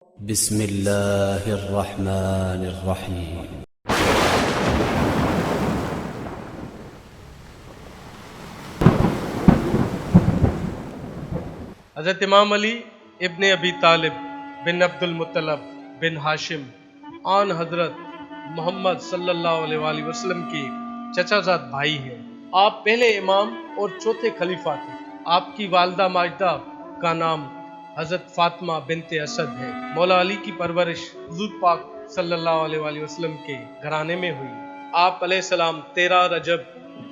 بسم اللہ الرحمن الرحیم۔ حضرت امام علی ابن ابی طالب بن عبد المطلب بن ہاشم آن حضرت محمد صلی اللہ علیہ وآلہ وسلم کے چچا زاد بھائی ہیں۔ آپ پہلے امام اور چوتھے خلیفہ تھے۔ آپ کی والدہ ماجدہ کا نام حضرت فاطمہ بنت اسد ہے۔ مولا علی کی پرورش حضور پاک صلی اللہ علیہ وآلہ وسلم کے گھرانے میں ہوئی۔ آپ علیہ السلام 13 رجب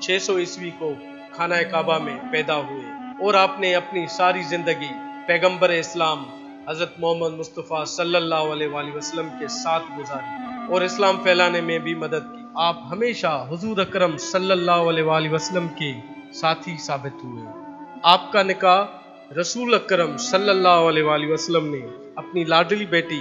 600 عیسوی کو خانہ کعبہ میں پیدا ہوئے اور آپ نے اپنی ساری زندگی پیغمبر اسلام حضرت محمد مصطفیٰ صلی اللہ علیہ وآلہ وسلم کے ساتھ گزاری اور اسلام پھیلانے میں بھی مدد کی۔ آپ ہمیشہ حضور اکرم صلی اللہ علیہ وآلہ وسلم کے ساتھی ثابت ہوئے۔ آپ کا نکاح رسول اکرم صلی اللہ علیہ وآلہ وسلم نے اپنی لاڈلی بیٹی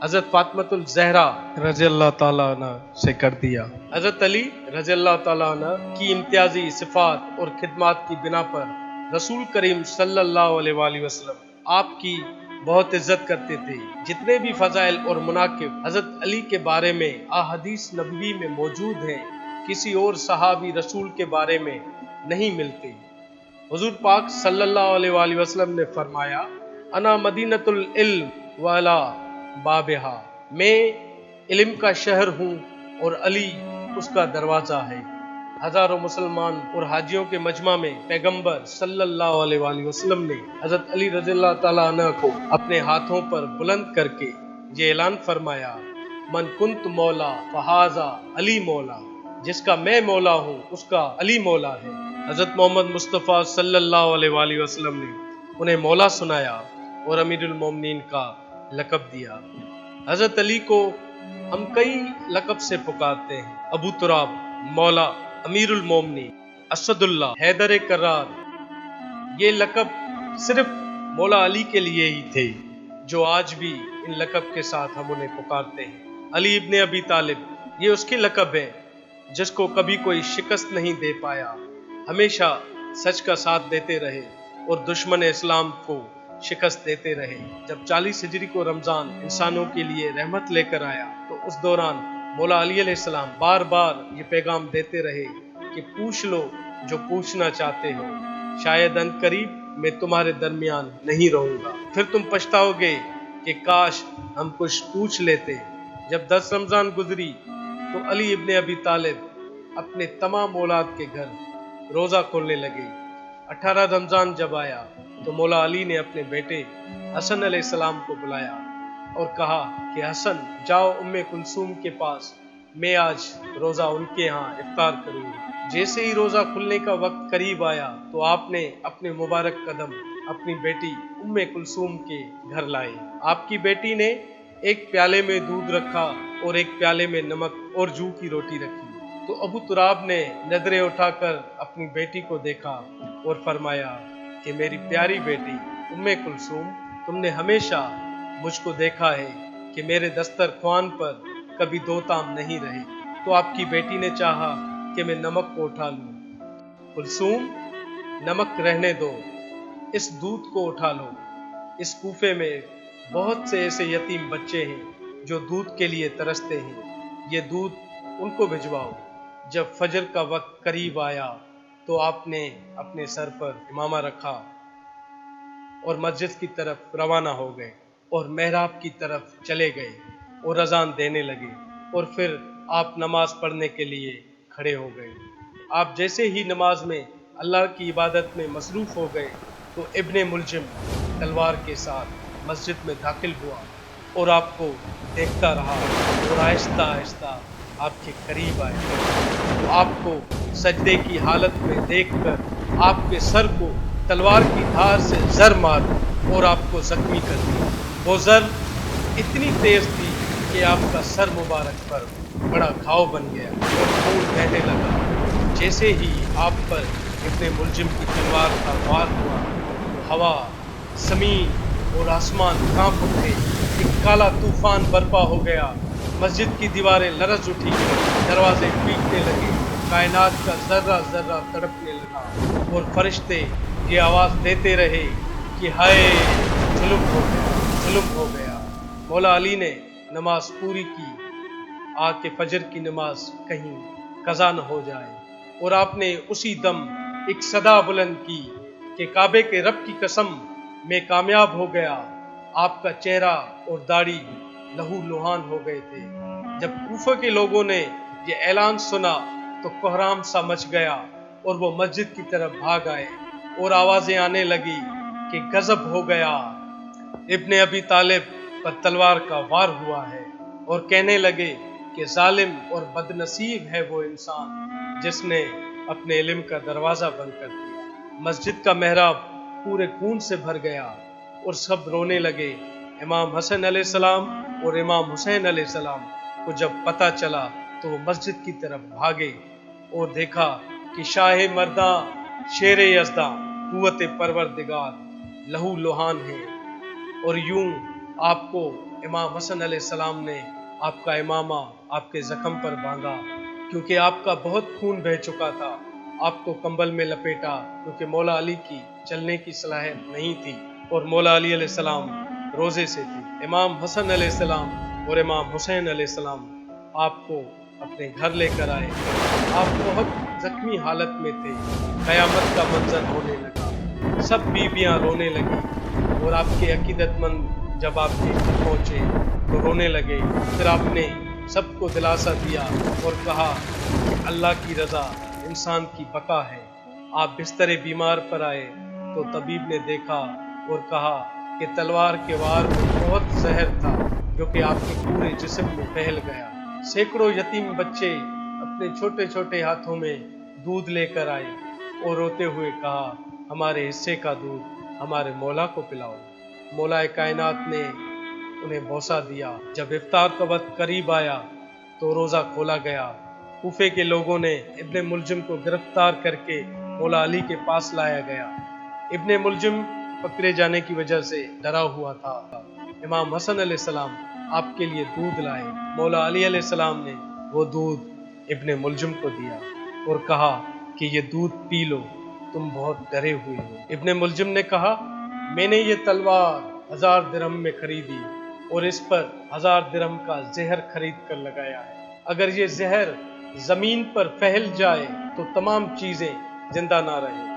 حضرت فاطمہ الزہرا رضی اللہ تعالیٰ عنہ سے کر دیا۔ حضرت علی رضی اللہ تعالیٰ عنہ کی امتیازی صفات اور خدمات کی بنا پر رسول کریم صلی اللہ علیہ وآلہ وسلم آپ کی بہت عزت کرتے تھے۔ جتنے بھی فضائل اور مناقب حضرت علی کے بارے میں احادیث نبوی میں موجود ہیں، کسی اور صحابی رسول کے بارے میں نہیں ملتے۔ حضور پاک صلی اللہ علیہ وآلہ وسلم نے فرمایا، انا مدینۃ العلم والا بابہا، میں علم کا شہر ہوں اور علی اس کا دروازہ ہے۔ ہزاروں مسلمان اور حاجیوں کے مجمع میں پیغمبر صلی اللہ علیہ وآلہ وسلم نے حضرت علی رضی اللہ تعالیٰ عنہ کو اپنے ہاتھوں پر بلند کر کے یہ اعلان فرمایا، من کنت مولا فہذا علی مولا، جس کا میں مولا ہوں اس کا علی مولا ہے۔ حضرت محمد مصطفیٰ صلی اللہ علیہ وآلہ وسلم نے انہیں مولا سنایا اور امیر المومنین کا لقب دیا۔ حضرت علی کو ہم کئی لقب سے پکارتے ہیں، ابو تراب، مولا، امیر المومنین، اسد اللہ، حیدر کرار۔ یہ لقب صرف مولا علی کے لیے ہی تھے، جو آج بھی ان لقب کے ساتھ ہم انہیں پکارتے ہیں۔ علی ابن ابی طالب، یہ اس کی لقب ہے جس کو کبھی کوئی شکست نہیں دے پایا، ہمیشہ سچ کا ساتھ دیتے رہے اور دشمن اسلام کو شکست دیتے رہے۔ جب 40 ہجری کو رمضان انسانوں کے لیے رحمت لے کر آیا تو اس دوران مولا علی علیہ السلام بار بار یہ پیغام دیتے رہے کہ پوچھ لو جو پوچھنا چاہتے ہو، شاید ان قریب میں تمہارے درمیان نہیں رہوں گا، پھر تم پچھتاؤ گے کہ کاش ہم کچھ پوچھ لیتے۔ جب 10 رمضان گزری تو علی ابن ابی طالب اپنے تمام اولاد کے گھر روزہ کھولنے لگے۔ 18 رمضان جب آیا تو مولا علی نے اپنے بیٹے حسن علیہ السلام کو بلایا اور کہا کہ حسن، جاؤ ام کلثوم کے پاس، میں آج روزہ ان کے ہاں افطار کروں گا۔ جیسے ہی روزہ کھلنے کا وقت قریب آیا تو آپ نے اپنے مبارک قدم اپنی بیٹی ام کلثوم کے گھر لائے۔ آپ کی بیٹی نے ایک پیالے میں دودھ رکھا اور ایک پیالے میں نمک اور جو کی روٹی رکھی، تو ابو تراب نے نظریں اٹھا کر اپنی بیٹی کو دیکھا اور فرمایا کہ میری پیاری بیٹی ام کلثوم، تم نے ہمیشہ مجھ کو دیکھا ہے کہ میرے دسترخوان پر کبھی 2 طعام نہیں رہے، تو آپ کی بیٹی نے چاہا کہ میں نمک کو اٹھا لوں۔ کلثوم، نمک رہنے دو، اس دودھ کو اٹھا لو۔ اس کوفے میں بہت سے ایسے یتیم بچے ہیں جو دودھ کے لیے ترستے ہیں، یہ دودھ ان کو بھجواؤ۔ جب فجر کا وقت قریب آیا تو آپ نے اپنے سر پر امامہ رکھا اور مسجد کی طرف روانہ ہو گئے اور محراب کی طرف چلے گئے اور اذان دینے لگے، اور پھر آپ نماز پڑھنے کے لیے کھڑے ہو گئے۔ آپ جیسے ہی نماز میں اللہ کی عبادت میں مصروف ہو گئے تو ابن ملجم تلوار کے ساتھ مسجد میں داخل ہوا اور آپ کو دیکھتا رہا اور آہستہ آہستہ آپ کے قریب آئے تو آپ کو سجدے کی حالت میں دیکھ کر آپ کے سر کو تلوار کی دھار سے زر مار اور آپ کو زخمی کر دیا۔ وہ زر اتنی تیز تھی کہ آپ کا سر مبارک پر بڑا گھاؤ بن گیا اور خون بہنے لگا۔ جیسے ہی آپ پر ابن ملجم کی تلوار کا وار ہوا تو ہوا، زمین اور آسمان کانپ اٹھے، ایک کالا طوفان برپا ہو گیا، مسجد کی دیواریں لرز اٹھی، دروازے ٹوٹنے لگے، کائنات کا ذرہ ذرہ تڑپنے لگا اور فرشتے یہ آواز دیتے رہے کہ ہائے، ظلم ہو گیا، ظلم ہو گیا۔ مولا علی نے نماز پوری کی آکے فجر کی نماز کہیں قضا نہ ہو جائے، اور آپ نے اسی دم ایک صدا بلند کی کہ کعبے کے رب کی قسم میں کامیاب ہو گیا۔ آپ کا چہرہ اور داڑھی لہو لہان ہو گئے تھے۔ جب کوفہ کے لوگوں نے یہ اعلان سنا تو کوہرام سا مچ گیا اور وہ مسجد کی طرف بھاگ آئے اور آوازیں آنے لگی کہ غضب ہو گیا، ابن ابی طالب پر تلوار کا وار ہوا ہے، اور کہنے لگے کہ ظالم اور بد نصیب ہے وہ انسان جس نے اپنے علم کا دروازہ بند کر دیا۔ مسجد کا محراب پورے خون سے بھر گیا اور سب رونے لگے۔ امام حسن علیہ السلام اور امام حسین علیہ السلام کو جب پتہ چلا تو وہ مسجد کی طرف بھاگے اور دیکھا کہ شاہ مرداں شیر یزداں قوت پروردگار لہو لہان ہے، اور یوں آپ کو امام حسن علیہ السلام نے آپ کا امامہ آپ کے زخم پر باندھا، کیونکہ آپ کا بہت خون بہہ چکا تھا۔ آپ کو کمبل میں لپیٹا کیونکہ مولا علی کی چلنے کی صلاحیت نہیں تھی، اور مولا علی علیہ السلام روزے سے تھی۔ امام حسن علیہ السلام اور امام حسین علیہ السلام آپ کو اپنے گھر لے کر آئے۔ آپ بہت زخمی حالت میں تھے۔ قیامت کا منظر ہونے لگا، سب بیویاں رونے لگی، اور آپ کے عقیدت مند جب آپ کے گھر پہنچے تو رونے لگے۔ پھر آپ نے سب کو دلاسا دیا اور کہا کہ اللہ کی رضا انسان کی بقا ہے۔ آپ بستر بیمار پر آئے تو طبیب نے دیکھا اور کہا کہ تلوار کے وار میں بہت زہر تھا جو کہ آپ کے پورے جسم میں پھیل گیا۔ سینکڑوں یتیم بچے اپنے چھوٹے چھوٹے ہاتھوں میں دودھ لے کر آئے اور روتے ہوئے کہا ہمارے حصے کا دودھ ہمارے مولا کو پلاؤ۔ مولا کائنات نے انہیں بوسہ دیا۔ جب افطار کا وقت قریب آیا تو روزہ کھولا گیا۔ کوفے کے لوگوں نے ابن ملجم کو گرفتار کر کے مولا علی کے پاس لایا گیا۔ ابن ملجم پکڑے جانے کی وجہ سے ڈرا ہوا تھا۔ امام حسن علیہ السلام آپ کے لیے دودھ لائے۔ مولا علی علیہ السلام نے وہ دودھ ابن ملجم کو دیا اور کہا کہ یہ دودھ پی لو، تم بہت ڈرے ہوئے ہو۔ ابن ملجم نے کہا میں نے یہ تلوار 1000 درہم میں خریدی اور اس پر 1000 درہم کا زہر خرید کر لگایا ہے۔ اگر یہ زہر زمین پر پھیل جائے تو تمام چیزیں زندہ نہ رہیں۔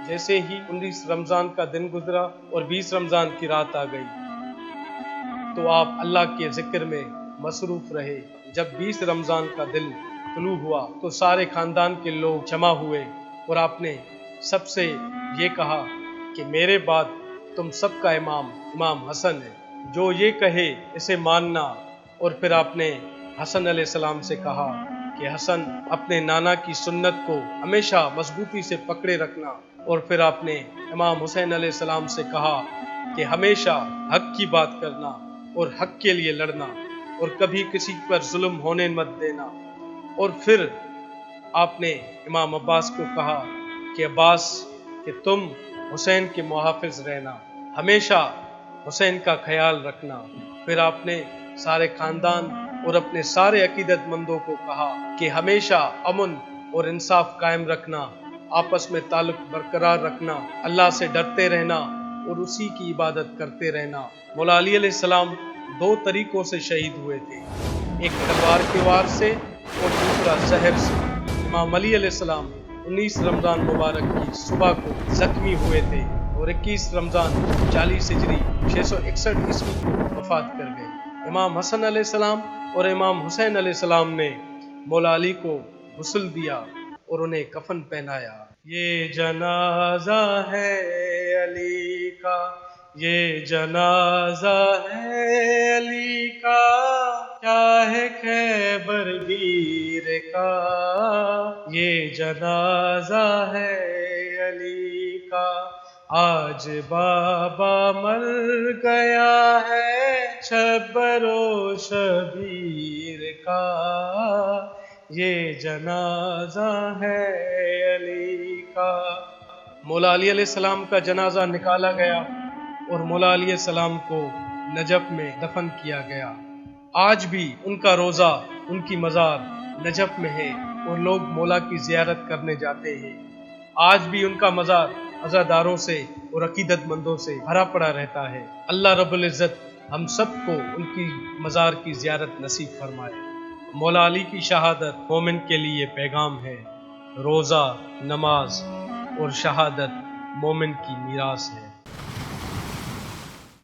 جیسے ہی 19 رمضان کا دن گزرا اور 20 رمضان کی رات آ گئی تو آپ اللہ کے ذکر میں مصروف رہے۔ جب 20 رمضان کا دن طلوع ہوا تو سارے خاندان کے لوگ جمع ہوئے اور آپ نے سب سے یہ کہا کہ میرے بعد تم سب کا امام حسن ہے، جو یہ کہے اسے ماننا۔ اور پھر آپ نے حسن علیہ السلام سے کہا کہ حسن اپنے نانا کی سنت کو ہمیشہ مضبوطی سے پکڑے رکھنا۔ اور پھر آپ نے امام حسین علیہ السلام سے کہا کہ ہمیشہ حق کی بات کرنا اور حق کے لیے لڑنا اور کبھی کسی پر ظلم ہونے مت دینا۔ اور پھر آپ نے امام عباس کو کہا کہ عباس کہ تم حسین کے محافظ رہنا، ہمیشہ حسین کا خیال رکھنا۔ پھر آپ نے سارے خاندان اور اپنے سارے عقیدت مندوں کو کہا کہ ہمیشہ امن اور انصاف قائم رکھنا، آپس میں تعلق برقرار رکھنا، اللہ سے ڈرتے رہنا اور اسی کی عبادت کرتے رہنا۔ مولا علی علیہ السلام 2 طریقوں سے شہید ہوئے تھے، ایک تلوار کے وار سے اور دوسرا زہر سے۔ امام علی علیہ السلام 19 رمضان مبارک کی صبح کو زخمی ہوئے تھے اور 21 رمضان 40 ہجری 661 عیسوی کو وفات کر گئے۔ امام حسن علیہ السلام اور امام حسین علیہ السلام نے مولا علی کو غسل دیا اور انہیں کفن پہنایا۔ یہ جنازہ ہے علی کا، یہ جنازہ ہے علی کا، چاہے خیبر گیر کا، یہ جنازہ ہے علی کا، آج بابا مر گیا ہے شبر و شبیر کا، یہ جنازہ ہے علی کا۔ مولا علی علیہ السلام کا جنازہ نکالا گیا اور مولا علیہ السلام کو نجف میں دفن کیا گیا۔ آج بھی ان کا روضہ، ان کی مزار نجف میں ہے اور لوگ مولا کی زیارت کرنے جاتے ہیں۔ آج بھی ان کا مزار عزاداروں سے اور عقیدت مندوں سے بھرا پڑا رہتا ہے۔ اللہ رب العزت ہم سب کو ان کی مزار کی زیارت نصیب فرمائے۔ مولا علی کی شہادت مومن کے لیے پیغام ہے، روزہ، نماز اور شہادت مومن کی میراث ہے۔